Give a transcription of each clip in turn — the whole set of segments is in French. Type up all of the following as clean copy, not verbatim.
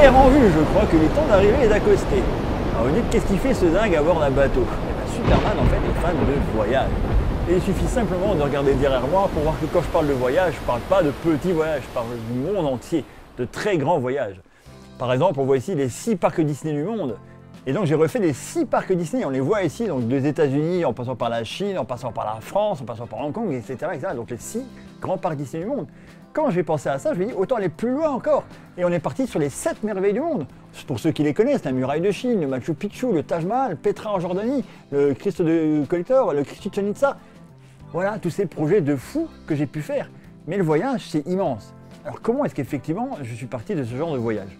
Terre en vue, je crois que le temps d'arriver est d'accosté. Alors vous dites, qu'est-ce qu'il fait ce dingue à bord d'un bateau? Eh bien, Superman en fait est fan de voyage. Et il suffit simplement de regarder derrière moi pour voir que quand je parle de voyage, je ne parle pas de petits voyages, je parle du monde entier, de très grands voyages. Par exemple, on voit ici les 6 parcs Disney du monde. Et donc j'ai refait les 6 parcs Disney, on les voit ici, donc des États-Unis, en passant par la Chine, en passant par la France, en passant par Hong Kong, etc. etc. Donc les 6 grands parcs Disney du monde. Quand j'ai pensé à ça, je me dis autant aller plus loin encore. Et on est parti sur les 7 merveilles du monde. Pour ceux qui les connaissent, la muraille de Chine, le Machu Picchu, le Taj Mahal, Petra en Jordanie, le Christ de Collector, le Christ de Chichén Itzá. Voilà tous ces projets de fou que j'ai pu faire. Mais le voyage, c'est immense. Alors comment est-ce qu'effectivement je suis parti de ce genre de voyage?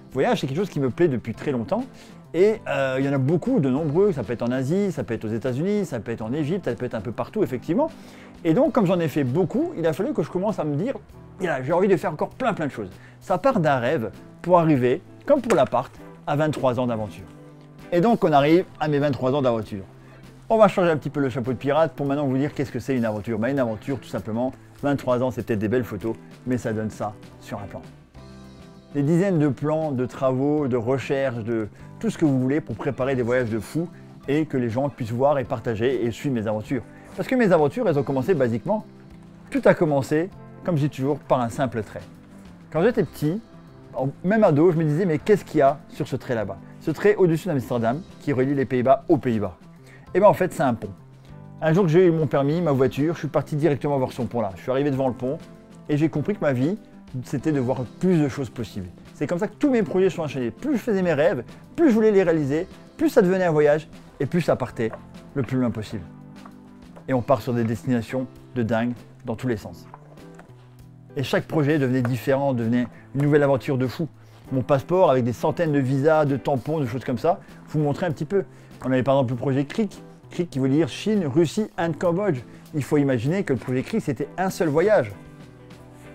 Le voyage, c'est quelque chose qui me plaît depuis très longtemps. Et il y en a beaucoup, de nombreux, ça peut être en Asie, ça peut être aux États-Unis, ça peut être en Égypte, ça peut être un peu partout effectivement. Et donc comme j'en ai fait beaucoup, il a fallu que je commence à me dire, j'ai envie de faire encore plein de choses. Ça part d'un rêve pour arriver, comme pour l'appart, à 23 ans d'aventure. Et donc on arrive à mes 23 ans d'aventure. On va changer un petit peu le chapeau de pirate pour maintenant vous dire qu'est-ce que c'est une aventure. Une aventure tout simplement, 23 ans c'est peut-être des belles photos, mais ça donne ça sur un plan. Des dizaines de plans, de travaux, de recherches, de tout ce que vous voulez pour préparer des voyages de fou et que les gens puissent voir et partager et suivre mes aventures. Parce que mes aventures, elles ont commencé basiquement, tout a commencé, comme je dis toujours, par un simple trait. Quand j'étais petit, même ado, je me disais mais qu'est-ce qu'il y a sur ce trait là-bas? Ce trait au-dessus d'Amsterdam qui relie les Pays-Bas aux Pays-Bas. Et bien en fait c'est un pont. Un jour que j'ai eu mon permis, ma voiture, je suis parti directement voir ce pont-là. Je suis arrivé devant le pont et j'ai compris que ma vie, c'était de voir plus de choses possibles. C'est comme ça que tous mes projets sont enchaînés. Plus je faisais mes rêves, plus je voulais les réaliser, plus ça devenait un voyage et plus ça partait le plus loin possible. Et on part sur des destinations de dingue dans tous les sens. Et chaque projet devenait différent, devenait une nouvelle aventure de fou. Mon passeport avec des centaines de visas, de tampons, de choses comme ça, vous montrer un petit peu. On avait par exemple le projet CRIC, CRIC qui veut dire Chine, Russie, Inde, Cambodge. Il faut imaginer que le projet CRIC c'était un seul voyage.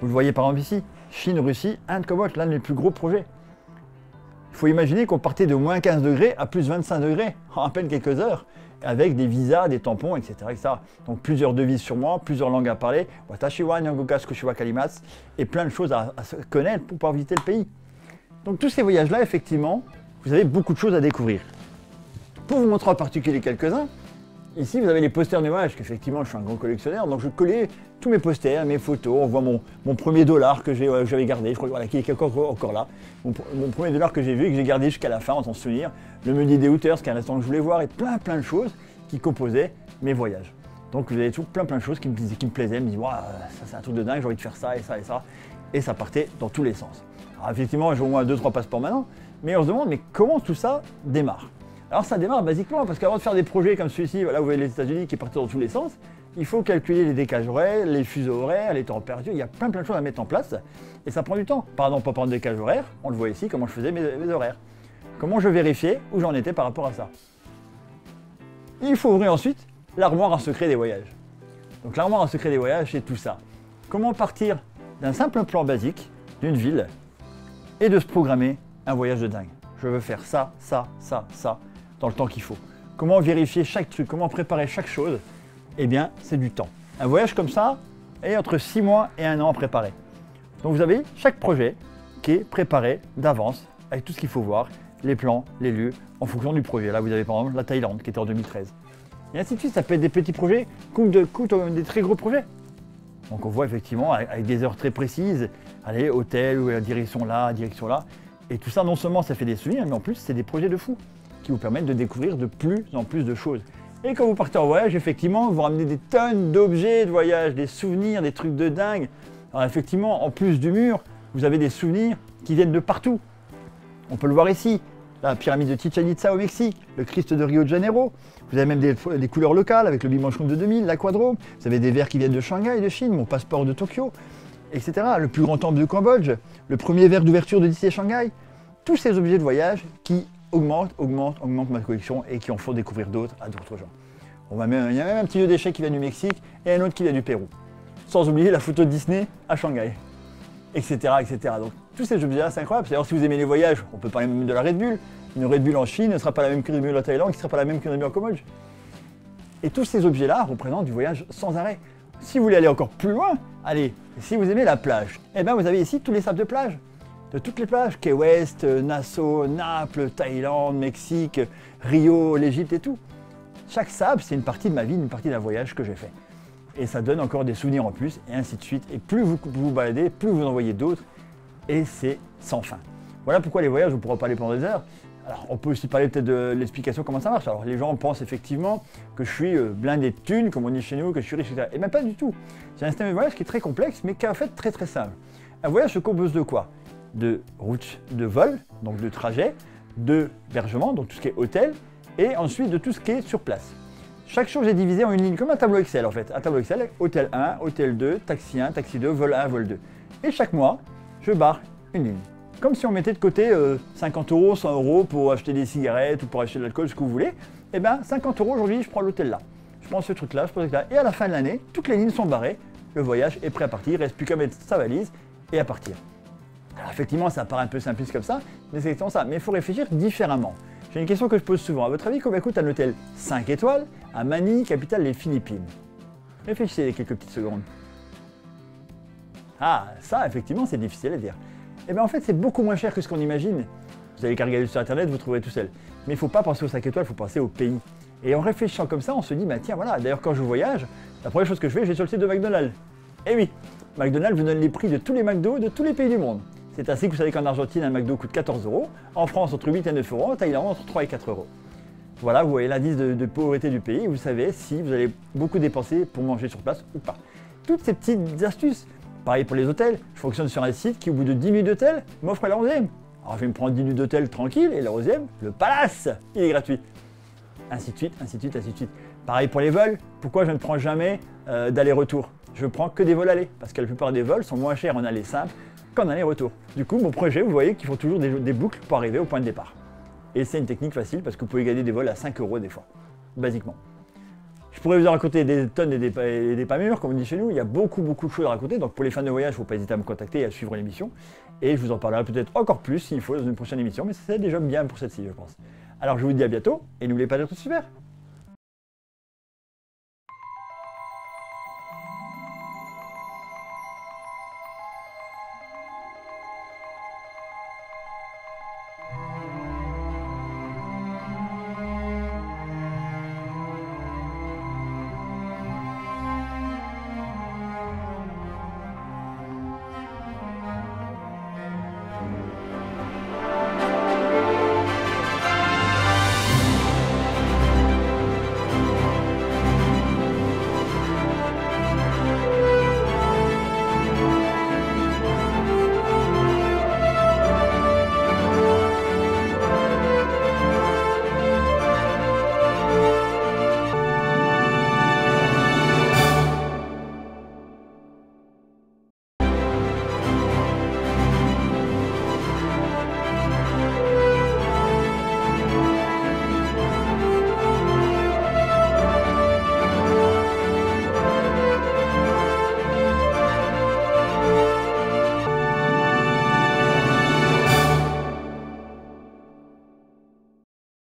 Vous le voyez par exemple ici, Chine, Russie, Inde, Cambodge, l'un des plus gros projets. Il faut imaginer qu'on partait de moins 15 degrés à plus 25 degrés en à peine quelques heures, avec des visas, des tampons, etc., etc. Donc plusieurs devises sur moi, plusieurs langues à parler, Watashi wa Nyangoka Tsukushiwa Kalimatsu, et plein de choses à se connaître pour pouvoir visiter le pays. Donc tous ces voyages-là, effectivement, vous avez beaucoup de choses à découvrir. Pour vous montrer en particulier quelques-uns, ici vous avez les posters de voyage, qu'effectivement je suis un grand collectionneur, donc je collais tous mes posters, mes photos, on voit mon premier dollar que j'avais gardé, je crois voilà, qui est encore là, mon premier dollar que j'ai vu et que j'ai gardé jusqu'à la fin en s'en souvenir, le menu des Hooters, qui est un restaurant que je voulais voir, et plein de choses qui composaient mes voyages. Donc vous avez toujours plein de choses qui me plaisaient, me disaient wow, ça c'est un truc de dingue, j'ai envie de faire ça et ça et ça, et ça partait dans tous les sens. Alors effectivement j'ai au moins 2-3 passeports maintenant, mais on se demande mais comment tout ça démarre? Alors ça démarre basiquement parce qu'avant de faire des projets comme celui-ci, voilà, vous voyez les États-Unis qui partent dans tous les sens, il faut calculer les décalages horaires, les fuseaux horaires, les températures, il y a plein de choses à mettre en place et ça prend du temps. Par exemple, pour prendre le décalage horaire, on le voit ici, comment je faisais mes horaires. Comment je vérifiais où j'en étais par rapport à ça. Il faut ouvrir ensuite l'armoire à secret des voyages. Donc l'armoire à secret des voyages, c'est tout ça. Comment partir d'un simple plan basique d'une ville et de se programmer un voyage de dingue. Je veux faire ça, ça, ça, ça, dans le temps qu'il faut. Comment vérifier chaque truc, comment préparer chaque chose? Eh bien, c'est du temps. Un voyage comme ça est entre 6 mois et 1 an à préparer. Donc vous avez chaque projet qui est préparé d'avance, avec tout ce qu'il faut voir, les plans, les lieux, en fonction du projet. Là, vous avez par exemple la Thaïlande, qui était en 2013. Et ainsi de suite, ça peut être des petits projets, coûtent des très gros projets. Donc on voit effectivement, avec des heures très précises, aller hôtel, ou direction là, et tout ça, non seulement ça fait des souvenirs, mais en plus, c'est des projets de fou qui vous permettent de découvrir de plus en plus de choses. Et quand vous partez en voyage, effectivement, vous ramenez des tonnes d'objets de voyage, des souvenirs, des trucs de dingue. Alors effectivement, en plus du mur, vous avez des souvenirs qui viennent de partout. On peut le voir ici, la pyramide de Chichén Itzá au Mexique, le Christ de Rio de Janeiro. Vous avez même des couleurs locales avec le Bimanchon de 2000, l'aquadrome. Vous avez des verres qui viennent de Shanghai, de Chine, mon passeport de Tokyo, etc. Le plus grand temple de Cambodge, le premier verre d'ouverture de Disney Shanghai. Tous ces objets de voyage qui augmentent ma collection et qui en font découvrir d'autres à d'autres gens. Il y a même un petit jeu d'échecs qui vient du Mexique et un autre qui vient du Pérou. Sans oublier la photo de Disney à Shanghai, etc. etc. Donc tous ces objets-là, c'est incroyable. D'ailleurs, si vous aimez les voyages, on peut parler même de la Red Bull. Une Red Bull en Chine ne sera pas la même qu'une Red Bull en Thaïlande, qui ne sera pas la même qu'une Red Bull en Cambodge. Et tous ces objets-là représentent du voyage sans arrêt. Si vous voulez aller encore plus loin, allez, si vous aimez la plage, eh bien vous avez ici tous les sables de plage. de toutes les plages, Key West, Nassau, Naples, Thaïlande, Mexique, Rio, l'Égypte et tout. Chaque sable, c'est une partie de ma vie, une partie d'un voyage que j'ai fait. Et ça donne encore des souvenirs en plus, et ainsi de suite. Et plus vous vous baladez, plus vous en voyez d'autres, et c'est sans fin. Voilà pourquoi les voyages, on ne pourra pas aller pendant des heures. Alors, on peut aussi parler peut-être de l'explication comment ça marche. Alors, les gens pensent effectivement que je suis blindé de thunes, comme on dit chez nous, que je suis riche, etc. Et même pas du tout. J'ai un système de voyage qui est très complexe, mais qui est en fait très très simple. Un voyage se compose de quoi? De routes de vol, donc de trajet, d'hébergement, donc tout ce qui est hôtel, et ensuite de tout ce qui est sur place. Chaque chose est divisée en une ligne, comme un tableau Excel en fait. Un tableau Excel, hôtel 1, hôtel 2, taxi 1, taxi 2, vol 1, vol 2. Et chaque mois, je barre une ligne. Comme si on mettait de côté 50 €, 100 € pour acheter des cigarettes ou pour acheter de l'alcool, ce que vous voulez. Et bien 50 € aujourd'hui, je prends l'hôtel là. Je prends ce truc là, je prends ce truc là. Et à la fin de l'année, toutes les lignes sont barrées. Le voyage est prêt à partir, il ne reste plus qu'à mettre sa valise et à partir. Alors effectivement, ça paraît un peu simpliste comme ça, mais c'est exactement ça. Mais il faut réfléchir différemment. J'ai une question que je pose souvent. À votre avis, combien coûte un hôtel 5 étoiles à Manille, capitale des Philippines? Réfléchissez quelques petites secondes. Ah, ça, effectivement, c'est difficile à dire. Eh bien, en fait, c'est beaucoup moins cher que ce qu'on imagine. Vous allez regarder sur Internet, vous trouverez tout seul. Mais il ne faut pas penser aux 5 étoiles, il faut penser au pays. Et en réfléchissant comme ça, on se dit, bah tiens, voilà. D'ailleurs, quand je voyage, la première chose que je fais, je vais sur le site de McDonald's. Eh oui, McDonald's vous donne les prix de tous les McDo de tous les pays du monde. C'est ainsi que vous savez qu'en Argentine, un McDo coûte 14 €, en France, entre 8 et 9 €, en Thaïlande, entre 3 et 4 €. Voilà, vous voyez l'indice de pauvreté du pays, vous savez si vous allez beaucoup dépenser pour manger sur place ou pas. Toutes ces petites astuces. Pareil pour les hôtels, je fonctionne sur un site qui, au bout de 10 nuits d'hôtel, m'offre la 11e. Alors je vais me prendre 10 nuits d'hôtel tranquille, et la 11e, le palace, il est gratuit. Ainsi de suite, ainsi de suite, ainsi de suite. Pareil pour les vols, pourquoi je ne prends jamais d'aller-retour? Je prends que des vols aller, parce que la plupart des vols sont moins chers en aller simple qu'en aller-retour. Du coup, mon projet, vous voyez qu'ils font toujours des boucles pour arriver au point de départ. Et c'est une technique facile, parce que vous pouvez gagner des vols à 5 € des fois, basiquement. Je pourrais vous en raconter des tonnes et des pas mûres, comme on dit chez nous. Il y a beaucoup de choses à raconter. Donc pour les fans de voyage, il ne faut pas hésiter à me contacter et à suivre l'émission. Et je vous en parlerai peut-être encore plus s'il faut dans une prochaine émission. Mais c'est déjà bien pour celle-ci, je pense. Alors je vous dis à bientôt et n'oubliez pas d'être super.